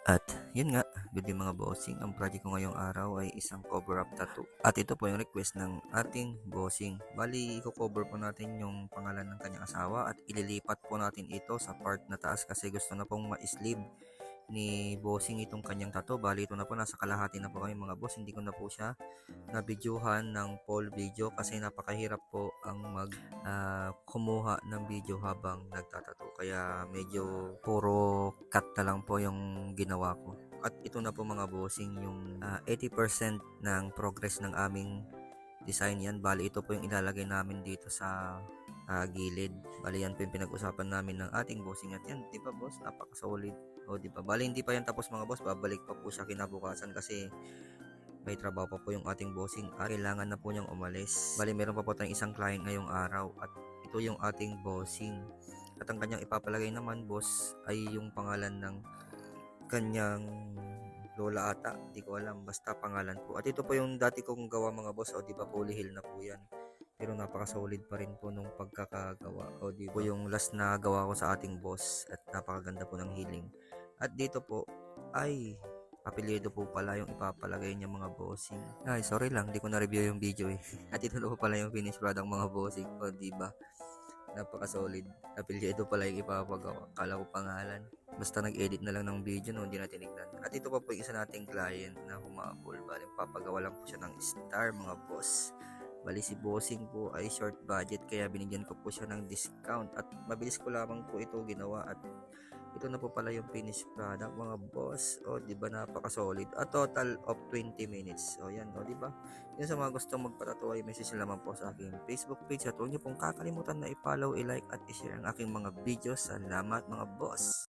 At yun nga, good day mga bossing. Ang project ko ngayong araw ay isang cover up tattoo. At ito po yung request ng ating bossing. Bali, i-cover po natin yung pangalan ng kanyang asawa at ililipat po natin ito sa part na taas kasi gusto na pong ma-sleeve ni bossing itong kanyang tattoo. Bali, ito na po, nasa kalahati na po kami mga boss. Hindi ko na po siya na videohan ng full video kasi napakahirap po ang kumuha ng video habang nagtatato, kaya medyo puro cut na lang po yung ginawa ko. At ito na po mga bossing yung 80% ng progress ng aming design. Yan, bali ito po yung ilalagay namin dito sa gilid. Bali yan po yung pinag-usapan namin ng ating bossing. At yan, di ba boss, napaka-solid. O di ba, bali hindi pa yan tapos mga boss, babalik pa po siya kinabukasan kasi may trabaho pa po yung ating bossing at kailangan na po niyang umalis. Bali meron pa po tayong isang client ngayong araw at ito yung ating bossing. At ang kanyang ipapalagay naman boss ay yung pangalan ng kanyang lola ata, hindi ko alam, basta pangalan po. At ito po yung dati kong gawa mga boss, o di ba fully heal na po yan. Pero napaka-solid pa rin po nung pagkakagawa. O di po yung last na gawa ko sa ating boss at napakaganda po ng healing. At dito po ay apelyido po pala yung ipapalagay niya mga bossing. Ay, sorry lang, di ko na-review yung video eh. At ito na po pala yung finished product mga bossing. O, di ba? Napaka-solid. Apelyido pala yung ipapagawa. Kala ko pangalan. Basta nag-edit na lang ng video no, hindi na tinignan. At ito pa po yung isa nating client na humabol. Bali, papagawa lang po siya ng star mga boss. Bali si bossing po ay short budget kaya binigyan ko po siya ng discount at mabilis ko lamang po ito ginawa at ito na po pala yung finished product mga boss. O di ba napaka-solid. A total of 20 minutes. O yan, o di ba? Yun sa mga gustong magpatato ay message naman po sa aking Facebook page at huwag niyo pong kakalimutan na i-follow, i-like at i-share ang aking mga videos. Salamat mga boss.